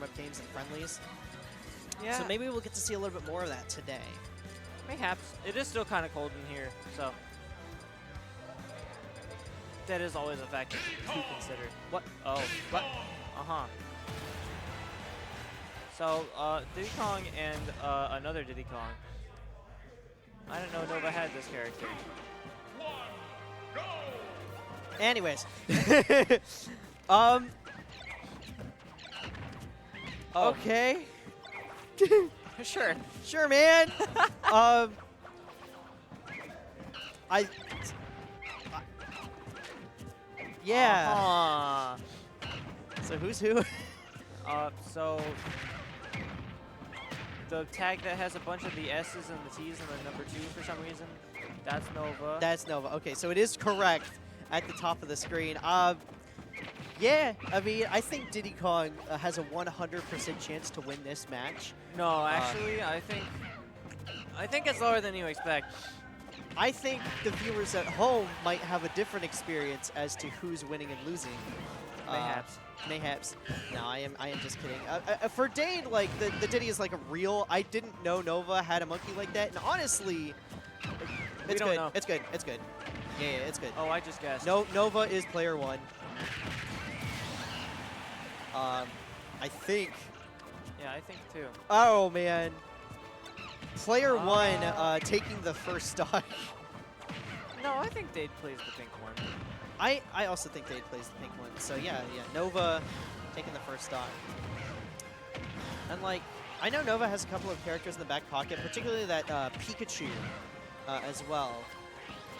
warm-up games and friendlies. Yeah. So maybe we'll get to see a little bit more of that today. Mayhaps. It is still kind of cold in here, so that is always a factor to consider. What? Oh, what? Uh-huh. So, Diddy Kong and another Diddy Kong. I didn't know Nova had this character. Anyways. Okay. Sure, man. Yeah. So who's who? So the tag that has a bunch of the S's and the T's and the number 2 for some reason, that's Nova. That's Nova. Okay, so it is correct at the top of the screen. Yeah, I mean, I think Diddy Kong has a 100% chance to win this match. No, actually, I think it's lower than you expect. I think the viewers at home might have a different experience as to who's winning and losing. Mayhaps. Mayhaps. No, I am just kidding. For Dade, like the Diddy is like a real. I didn't know Nova had a monkey like that, and honestly, it's good. Know. It's good. It's good. Yeah, it's good. Oh, I just guessed. No, Nova is player 1. I think. Yeah, I think too. Oh man. Player 1 taking the first stock. No, I think Dade plays the pink one. I also think Dade plays the pink one. So yeah, Nova taking the first stock. And like, I know Nova has a couple of characters in the back pocket, particularly that Pikachu as well.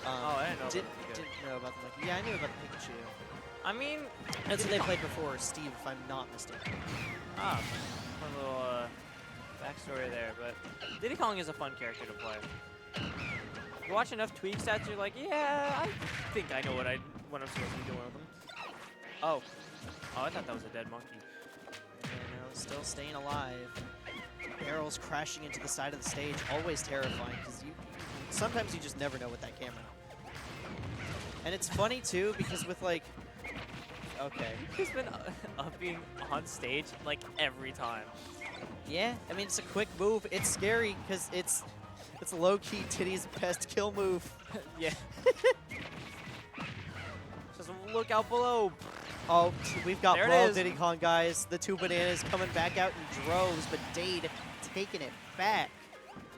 Oh, I didn't know Didn't know about the monkey. Yeah, I knew about the Pikachu. I mean, That's what they played before, Steve, if I'm not mistaken. fun little backstory there, but Diddy Kong is a fun character to play. You watch enough Tweak stats, you're like, yeah, I think I know what I'm supposed to be doing with them. Oh, I thought that was a dead monkey. Still staying alive. Barrels crashing into the side of the stage, always terrifying because sometimes you just never know with that camera. And it's funny too because with like, okay, He's been being on stage like every time. yeah, I mean it's a quick move. It's scary because it's low-key Diddy's best kill move. Yeah. Just look out below. Oh, we've got There it Brawl is. Diddy Kong, guys. The 2 bananas coming back out in droves, but Dade taking it back.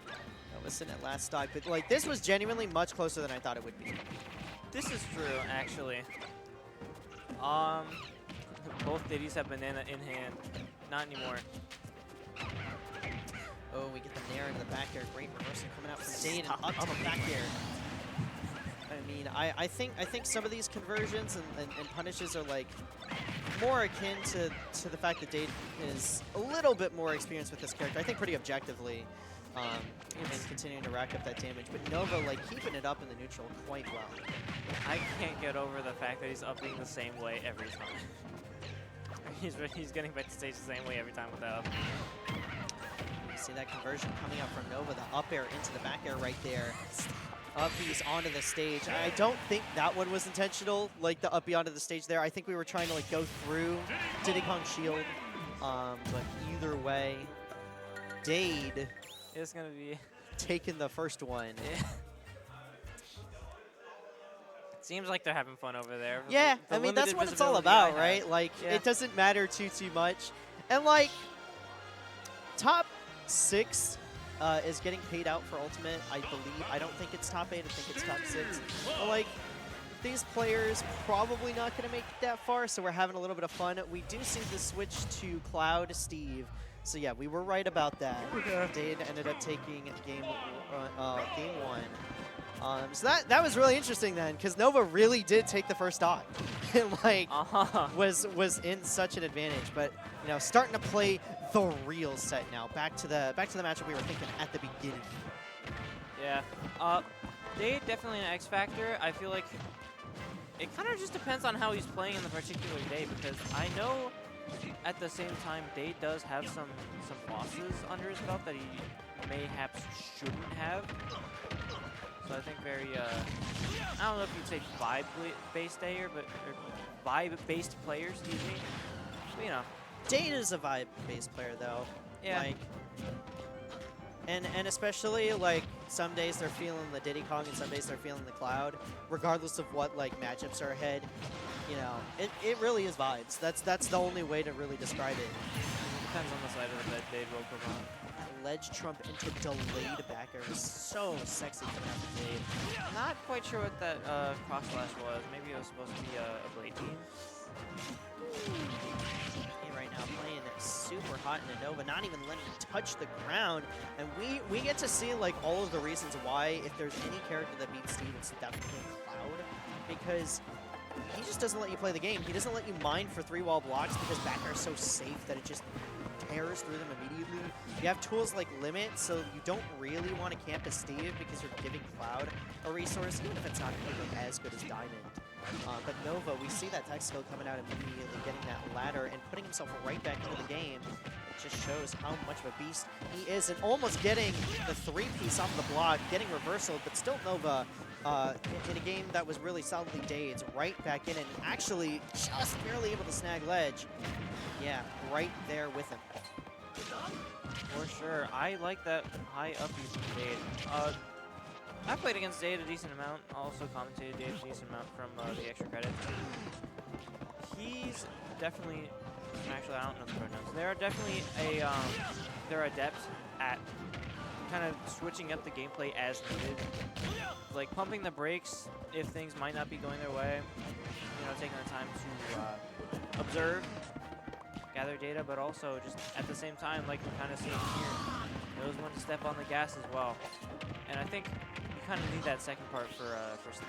Now listen at last stock, but like this was genuinely much closer than I thought it would be. This is true, actually. Both Diddies have banana in hand. Not anymore. Oh, we get the Nair into the back air. Great reversal coming out from Dade and Stop. up to the back air. I mean, I think some of these conversions and punishes are like more akin to the fact that Dade is a little bit more experienced with this character. I think pretty objectively, and continuing to rack up that damage. But Nova like keeping it up in the neutral quite well. I can't get over the fact that he's upping the same way every time. He's getting back to stage the same way every time with that up. You see that conversion coming up from Nova, the up air into the back air right there. Up piece onto the stage. I don't think that one was intentional, like the up onto the stage there. I think we were trying to like go through Diddy Kong's shield. But either way, Dade It's gonna be taking the first one. Seems like they're having fun over there. Yeah, The I mean that's limited what it's all visibility I about, have. right? Like Yeah. it doesn't matter too much. And like top 6 is getting paid out for Ultimate, I believe. I don't think it's top 8, I think it's top 6. But like, these players probably not going to make it that far, so we're having a little bit of fun. We do see the switch to Cloud Steve. So yeah, we were right about that. Dade ended up taking game 1. So that was really interesting then, because Nova really did take the first stock. And like, was in such an advantage. But you know, starting to play the real set now. Back to the matchup we were thinking at the beginning. Yeah. Dade definitely an X factor. I feel like it kind of just depends on how he's playing in the particular day, because I know at the same time Dade does have some losses under his belt that he mayhaps shouldn't have. So I think very I don't know if you'd say vibe-based player, but vibe-based player, excuse me. But, you know, Dade is a vibe-based player, though. Yeah. Like, and especially, like, some days they're feeling the Diddy Kong and some days they're feeling the Cloud. Regardless of what, like, matchups are ahead, you know, it really is vibes. That's the only way to really describe it. Depends on the side of the bed Dade will come on. Ledge trump into delayed back air is so sexy coming out of Dade. Not quite sure what that cross slash was. Maybe it was supposed to be a blade team. Right now playing super hot in Nova, not even letting him touch the ground. And we get to see like all of the reasons why, if there's any character that beats Steve, it's definitely Cloud. Because he just doesn't let you play the game. He doesn't let you mine for 3-wall blocks because back air is so safe that it just tears through them immediately. You have tools like Limit, so you don't really want to camp as Steve because you're giving Cloud a resource, even if it's not really as good as Diamond. But Nova, we see that tech skill coming out immediately, getting that ladder and putting himself right back into the game. It just shows how much of a beast he is, and almost getting the 3-piece off the block, getting reversal, but still Nova in a game that was really solidly Dade's, right back in and actually just barely able to snag ledge. Yeah, right there with him. For sure. I like that high up use from Dade. I played against Dade a decent amount. Also commentated Dade a decent amount from the extra credits. He's definitely, actually I don't know the pronouns. They're definitely they're adept at kind of switching up the gameplay as needed. Like pumping the brakes if things might not be going their way. You know, taking the time to observe, gather data, but also just at the same time, like we're kind of seeing here, knows when to step on the gas as well. And I think kind of need that second part for Steve.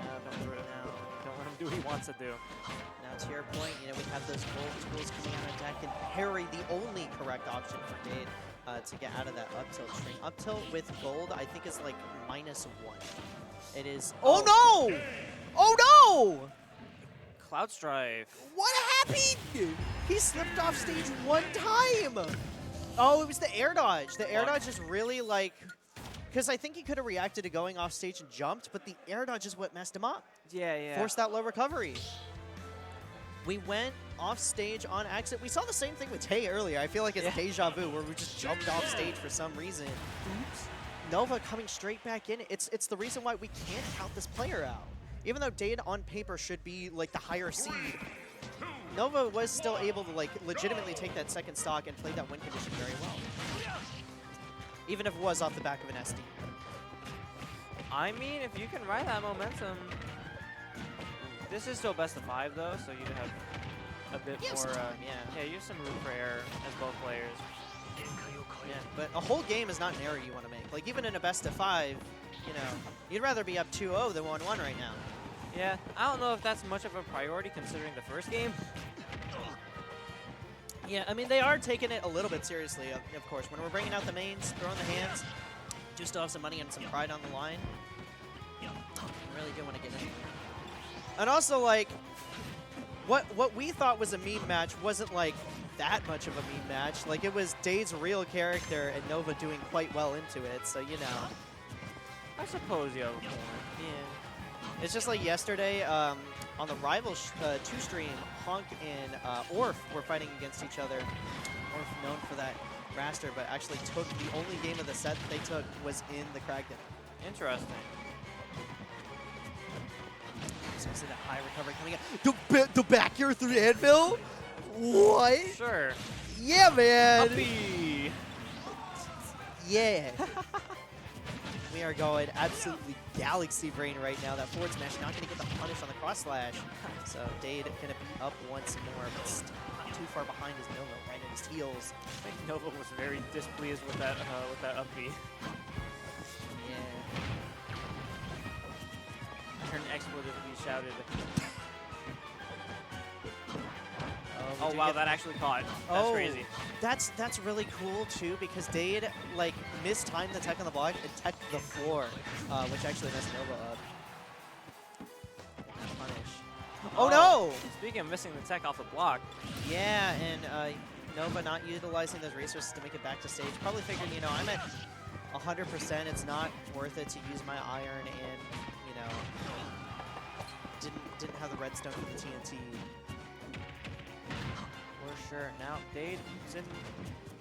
Yeah, don't do it now. Don't let him do what he wants to do. Now to your point, you know, we have those gold tools coming out of deck, and parry the only correct option for Dade to get out of that up tilt string. Up tilt with gold, I think is like -1. It is. Oh no! Oh no! Cloud Strife. What happened? He slipped off stage 1 time. Oh, it was the air dodge. The air dodge is really like. Because I think he could have reacted to going off stage and jumped, but the air dodge is what messed him up. Yeah, yeah. Forced that low recovery. We went off stage on exit. We saw the same thing with Tay earlier. I feel like it's deja vu where we just jumped off stage for some reason. Oops. Nova coming straight back in. It's the reason why we can't count this player out. Even though Dade on paper should be like the higher seed, Nova was still able to like legitimately take that second stock and play that win condition very well. Even if it was off the back of an SD. I mean, if you can ride that momentum. This is still best of 5 though, so you have a bit more. Yeah, you have some room for error as both players. Yeah, but a whole game is not an error you want to make. Like even in a best of 5, you know, you'd rather be up 2-0 than 1-1 right now. Yeah, I don't know if that's much of a priority considering the first game. Yeah, I mean, they are taking it a little bit seriously, of course. When we're bringing out the mains, throwing the hands, do still have some money and some pride on the line. Really do want to get in. And also, like, what we thought was a meme match wasn't, like, that much of a meme match. Like, it was Dade's real character and Nova doing quite well into it, so, you know. I suppose you have a point. Yeah. It's just like yesterday, on the Rivals 2 stream, Honk and Orf were fighting against each other. Orf known for that raster, but actually took the only game of the set that they took was in the Cragden. Interesting. So we see that high recovery coming in. The back air through the anvil? What? Sure. Yeah, man. Puppy. Yeah. We are going absolutely galaxy brain right now. That forward smash not going to get the punish on the cross slash. So Dade going to be up once more, but still not too far behind his Nova, right at his heels. I think Nova was very displeased with that up B. Yeah. I heard an expletive be shouted. Oh wow, that actually caught. That's crazy. That's really cool too, because Dade like mistimed the tech on the block and teched the floor, which actually messed Nova up. Punish. Oh no! Speaking of missing the tech off the block. Yeah, and Nova not utilizing those resources to make it back to stage. Probably figured, you know, I'm at 100%. It's not worth it to use my iron, and you know, didn't have the redstone for the TNT. sure. Now, Dade in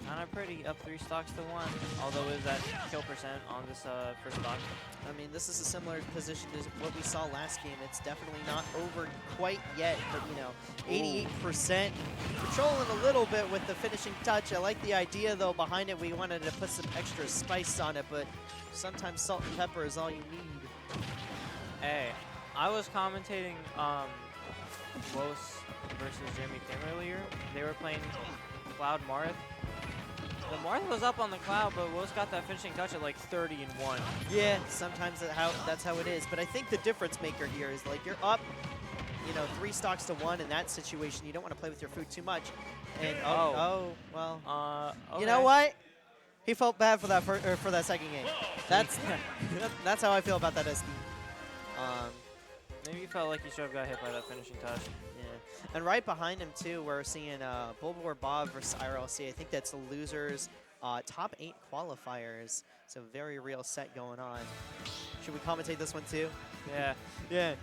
kind of pretty, up 3 stocks to 1. Although is that kill percent on this first stock? I mean, this is a similar position to what we saw last game. It's definitely not over quite yet, but, you know, 88%. Controlling a little bit with the finishing touch. I like the idea, though, behind it. We wanted to put some extra spice on it, but sometimes salt and pepper is all you need. Hey, I was commentating Wos versus Jimmy Kim earlier. They were playing Cloud Marth. The Marth was up on the Cloud, but Wos got that finishing touch at like 30 and 1. Yeah, sometimes that's how it is. But I think the difference maker here is like you're up, you know, 3 stocks to 1 in that situation. You don't want to play with your food too much. And well, okay. you know what? He felt bad for that for that second game. That's how I feel about that SD. Maybe you felt like you should have got hit by that finishing touch. Yeah, and right behind him too, we're seeing Bulbor Bob versus IRLC. I think that's the losers top 8 qualifiers. So very real set going on. Should we commentate this one too? Yeah. Yeah.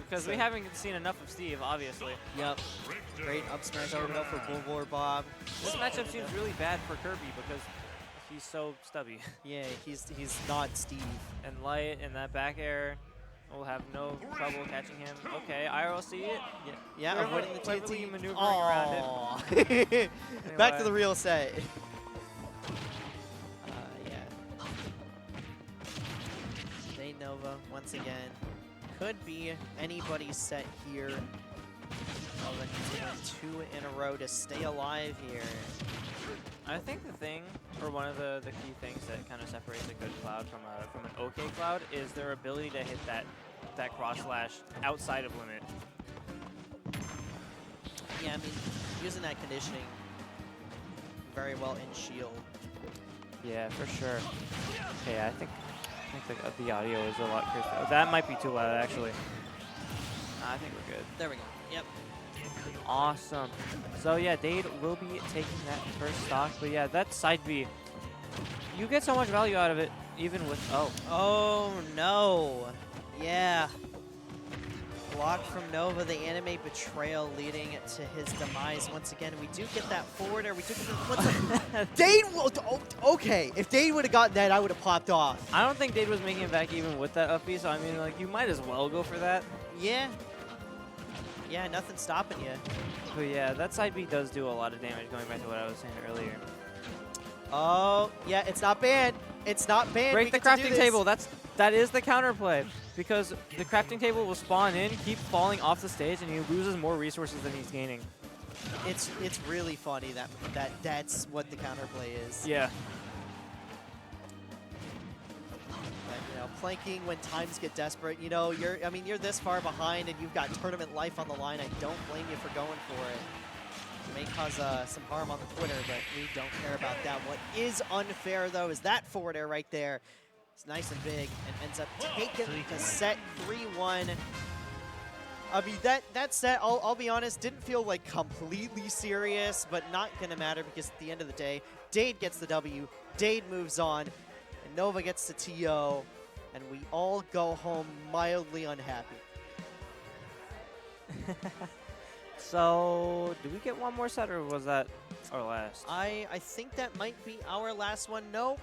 Because we haven't seen enough of Steve, obviously. Yep. Great up smash over for Bulbor Bob. This matchup seems really bad for Kirby because he's so stubby. Yeah, he's not Steve. And Light and that back air will have no trouble catching him. Okay, IRLC it. Yeah, avoiding the cleverly TNT. maneuvering around it. Back to the real set. Yeah. Dade Nova, once again, could be anybody's set here. Nova needs to win 2 in a row to stay alive here. I think the thing, or one of the key things that kind of separates a good Cloud from an okay Cloud is their ability to hit that cross slash outside of limit. Yeah, I mean, using that conditioning very well in shield. Yeah, for sure. Okay, I think the audio is a lot crisper. That might be too loud, actually. I think we're good. There we go. Yep. Awesome. So yeah, Dade will be taking that first stock, but yeah, that side B, you get so much value out of it, even with Oh no. Yeah. Block from Nova, the anime betrayal leading to his demise once again. We do get that forward air. We do get Dade, okay. If Dade would have gotten that, I would have popped off. I don't think Dade was making it back even with that up B, so I mean, like, you might as well go for that. Yeah. Yeah, nothing's stopping you. But yeah, that side B does do a lot of damage, going back to what I was saying earlier. Oh, yeah, it's not banned. It's not banned. Break the crafting table. That is the counterplay, because the crafting table will spawn in, keep falling off the stage, and he loses more resources than he's gaining. It's really funny that's what the counterplay is. Yeah. You know, planking when times get desperate. You know, you're this far behind and you've got tournament life on the line. I don't blame you for going for it. It may cause some harm on the Twitter, but we don't care about that. What is unfair though is that forward air right there. It's nice and big and ends up taking the set 3-1. I mean, that set, I'll be honest, didn't feel like completely serious, but not gonna matter because at the end of the day, Dade gets the W, Dade moves on, and Nova gets the TO, and we all go home mildly unhappy. So, do we get one more set, or was that our last? I think that might be our last one. Nope.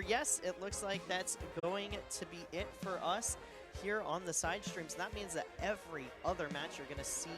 Yes, it looks like that's going to be it for us here on the side streams. That means that every other match you're going to see